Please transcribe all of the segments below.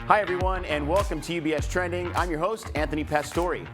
Hi, everyone, and welcome to UBS Trending. I'm your host, Anthony Pastori.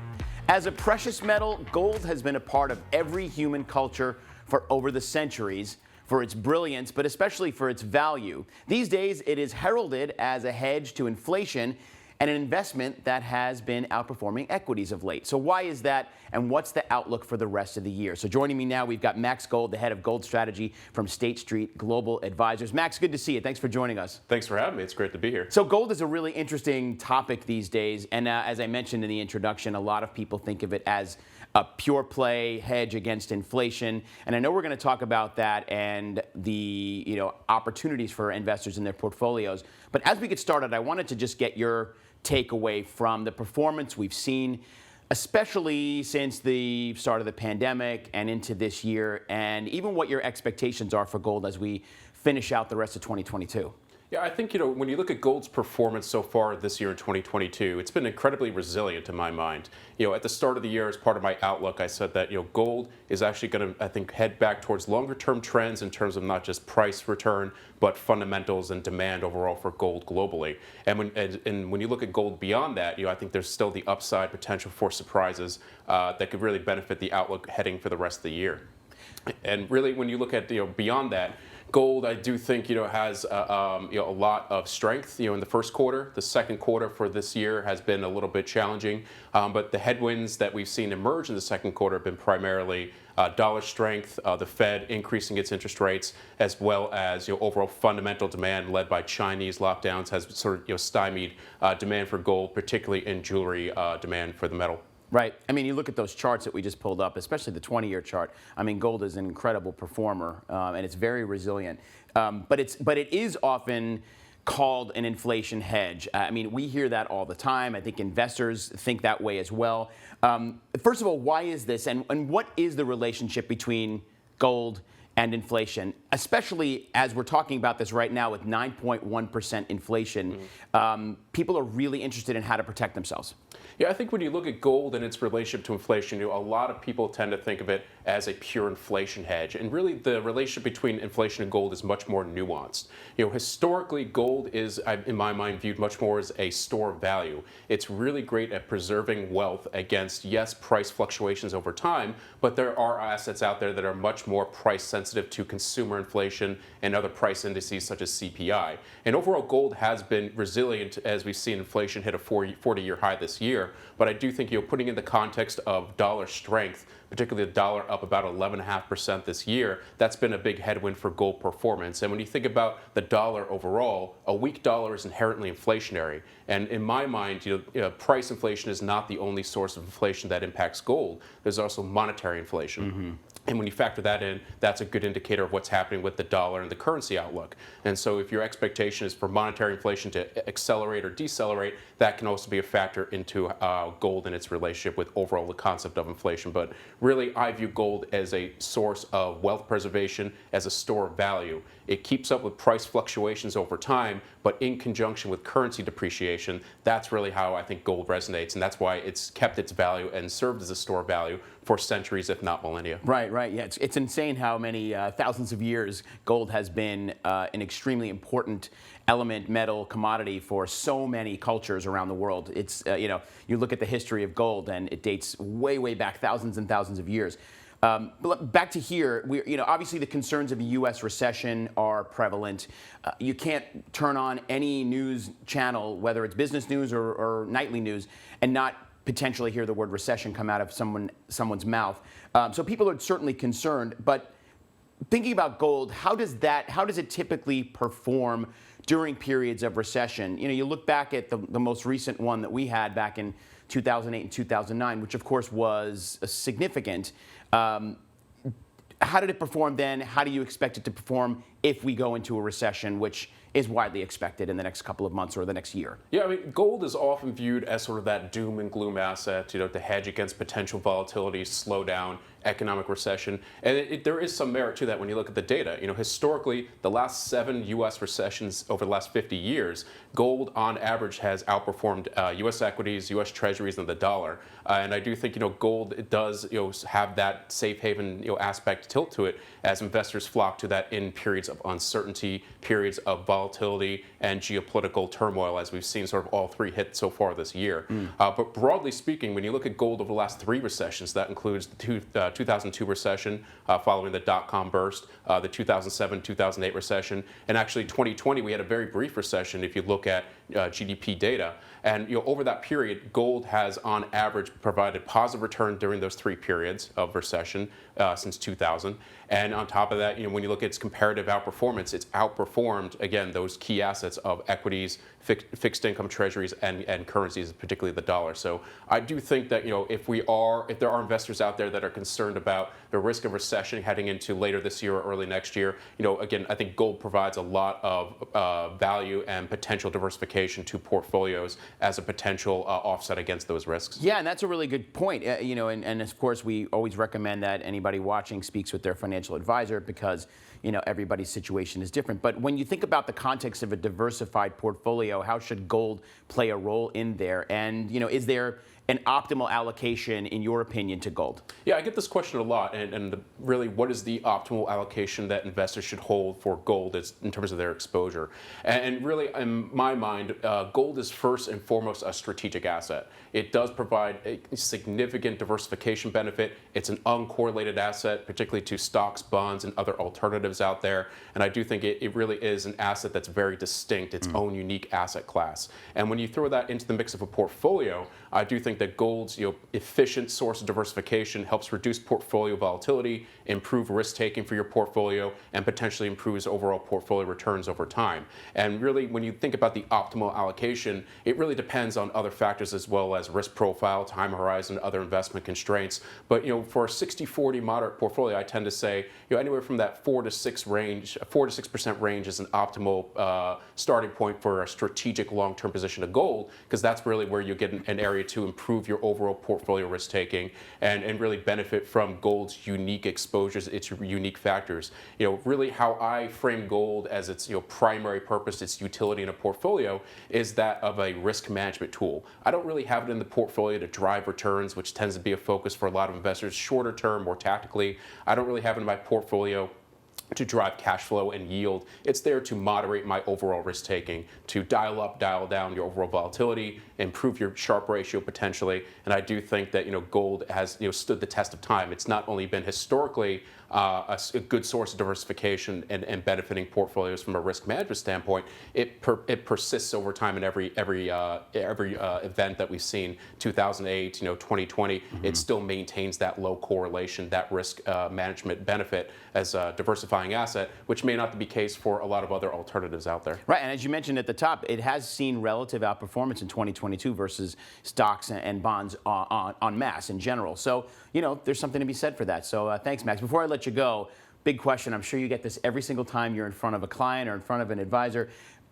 As a precious metal, gold has been a part of every human culture for over the centuries, for its brilliance, but especially for its value. These days, it is heralded as a hedge to inflation and an investment that has been outperforming equities of late. So why is that, and what's the outlook for the rest of the year? So joining me now, we've got Max Gold, the head of gold strategy from State Street Global Advisors. Max, good to see you. Thanks for joining us. Thanks for having me. It's great to be here. So gold is a really interesting topic these days, and as I mentioned in the introduction, a lot of people think of it as a pure play hedge against inflation. And I know we're going to talk about that and the opportunities for investors in their portfolios. But as we get started, I wanted to just get your takeaway from the performance we've seen, especially since the start of the pandemic and into this year, and even what your expectations are for gold as we finish out the rest of 2022. Yeah, I think, when you look at gold's performance so far this year in 2022, it's been incredibly resilient in my mind. At the start of the year, as part of my outlook, I said that, gold is actually going to, I think, head back towards longer term trends in terms of not just price return, but fundamentals and demand overall for gold globally. And when you look at gold beyond that, I think there's still the upside potential for surprises that could really benefit the outlook heading for the rest of the year. And really, when you look at, beyond that, gold, I do think, has a lot of strength, in the first quarter. The second quarter for this year has been a little bit challenging, but the headwinds that we've seen emerge in the second quarter have been primarily dollar strength, the Fed increasing its interest rates, as well as overall fundamental demand led by Chinese lockdowns has sort of stymied demand for gold, particularly in jewelry demand for the metal. Right. I mean, you look at those charts that we just pulled up, especially the 20-year chart. I mean, gold is an incredible performer, and it's very resilient. But it is often called an inflation hedge. I mean, we hear that all the time. I think investors think that way as well. First of all, why is this, and what is the relationship between gold and inflation, especially as we're talking about this right now with 9.1% inflation? People are really interested in how to protect themselves. Yeah, I think when you look at gold and its relationship to inflation, a lot of people tend to think of it as a pure inflation hedge. And really, the relationship between inflation and gold is much more nuanced. Historically, gold is, in my mind, viewed much more as a store of value. It's really great at preserving wealth against, yes, price fluctuations over time, but there are assets out there that are much more price sensitive to consumer inflation and other price indices such as CPI. And overall, gold has been resilient as we've seen inflation hit a 40-year high this year. But I do think, putting in the context of dollar strength, particularly the dollar up about 11.5% this year, that's been a big headwind for gold performance. And when you think about the dollar overall, a weak dollar is inherently inflationary. And in my mind, price inflation is not the only source of inflation that impacts gold. There's also monetary inflation. And when you factor that in, that's a good indicator of what's happening with the dollar and the currency outlook. And so if your expectation is for monetary inflation to accelerate or decelerate, that can also be a factor into gold and its relationship with overall the concept of inflation. But really, I view gold as a source of wealth preservation, as a store of value. It keeps up with price fluctuations over time, but in conjunction with currency depreciation, that's really how I think gold resonates. And that's why it's kept its value and served as a store of value for centuries, if not millennia. Right. Yeah, it's insane how many thousands of years gold has been an extremely important element, metal, commodity for so many cultures around the world. It's, you look at the history of gold and it dates way back, thousands and thousands of years. But back to here, obviously the concerns of a U.S. recession are prevalent. You can't turn on any news channel, whether it's business news or nightly news, and not potentially hear the word recession come out of someone's mouth. So people are certainly concerned. But thinking about gold, how does it typically perform during periods of recession? You look back at the most recent one that we had back in 2008 and 2009, which of course was significant. How did it perform then? How do you expect it to perform if we go into a recession, which is widely expected in the next couple of months or the next year? Yeah, I mean, gold is often viewed as sort of that doom and gloom asset, to hedge against potential volatility, slowdown, economic recession. And there is some merit to that when you look at the data. Historically, the last 7 U.S. recessions over the last 50 years, gold on average has outperformed U.S. equities, U.S. treasuries, and the dollar. And I do think, gold, it does, have that safe haven, aspect tilt to it as investors flock to that in periods of uncertainty, periods of volatility volatility and geopolitical turmoil, as we've seen sort of all three hit so far this year. But broadly speaking, when you look at gold over the last three recessions, that includes the 2002 recession following the dot-com burst, the 2007-2008 recession, and actually 2020 we had a very brief recession if you look at GDP data. And over that period, gold has on average provided positive return during those three periods of recession since 2000. And on top of that, when you look at its comparative outperformance, it's outperformed, again, those key assets of equities, fixed income treasuries, and currencies, particularly the dollar. So I do think that if there are investors out there that are concerned about the risk of recession heading into later this year or early next year, again, I think gold provides a lot of value and potential diversification to portfolios as a potential offset against those risks. Yeah, and that's a really good point. And of course, we always recommend that anybody watching speaks with their financial advisor because everybody's situation is different. But when you think about the context of a diversified portfolio, how should gold play a role in there? And is there an optimal allocation, in your opinion, to gold? Yeah, I get this question a lot, and really, what is the optimal allocation that investors should hold for gold in terms of their exposure? And really, in my mind, gold is first and foremost a strategic asset. It does provide a significant diversification benefit. It's an uncorrelated asset, particularly to stocks, bonds, and other alternatives out there. And I do think it really is an asset that's very distinct, its own unique asset class. And when you throw that into the mix of a portfolio, I do think that gold's efficient source of diversification helps reduce portfolio volatility, improve risk taking for your portfolio, and potentially improves overall portfolio returns over time. And really, when you think about the optimal allocation, it really depends on other factors as well as risk profile, time horizon, other investment constraints. But for a 60-40 moderate portfolio, I tend to say anywhere from that 4 to 6% range is an optimal starting point for a strategic long-term position of gold, because that's really where you get an area to improve your overall portfolio risk taking and really benefit from gold's unique exposures, its unique factors. Really how I frame gold as its primary purpose, its utility in a portfolio, is that of a risk management tool. I don't really have it in the portfolio to drive returns, which tends to be a focus for a lot of investors, shorter term, more tactically. I don't really have it in my portfolio to drive cash flow and yield. It's there to moderate my overall risk taking, to dial up, dial down your overall volatility, improve your Sharpe ratio potentially. And I do think that gold has stood the test of time. It's not only been historically a good source of diversification and benefiting portfolios from a risk management standpoint. It persists over time in every event that we've seen. 2008, 2020, it still maintains that low correlation, that risk management benefit as a diversifying asset, which may not be the case for a lot of other alternatives out there. Right, and as you mentioned at the top, it has seen relative outperformance in 2022 versus stocks and bonds en masse in general. So, there's something to be said for that. So thanks, Max. Before I let you go, big question. I'm sure you get this every single time you're in front of a client or in front of an advisor.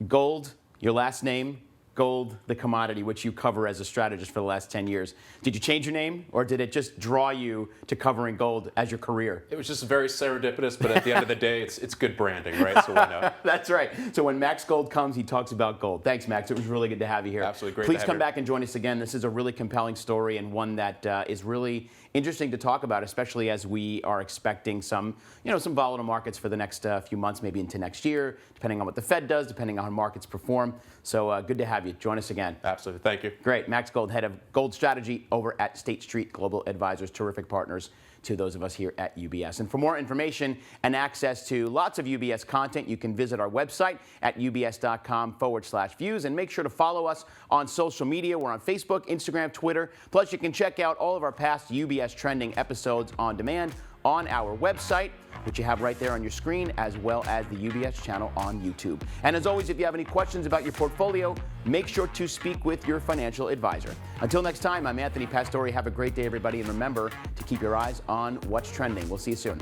Gold, your last name, gold, the commodity, which you cover as a strategist for the last 10 years. Did you change your name, or did it just draw you to covering gold as your career? It was just very serendipitous, but at the end of the day, it's good branding, right? So why not? That's right. So when Max Gold comes, he talks about gold. Thanks, Max. It was really good to have you here. Absolutely great. Please come back and join us again. This is a really compelling story and one that is really interesting to talk about, especially as we are expecting some volatile markets for the next few months, maybe into next year, depending on what the Fed does, depending on how markets perform. So good to have you. Join us again. Absolutely. Thank you. Great. Max Gold, head of gold strategy over at State Street Global Advisors. Terrific partners to those of us here at UBS. And for more information and access to lots of UBS content, you can visit our website at ubs.com/views. And make sure to follow us on social media. We're on Facebook, Instagram, Twitter. Plus, you can check out all of our past UBS Trending episodes on demand on our website, which you have right there on your screen, as well as the UBS channel on YouTube. And as always, if you have any questions about your portfolio, make sure to speak with your financial advisor. Until next time, I'm Anthony Pastore. Have a great day, everybody, and remember to keep your eyes on what's trending. We'll see you soon.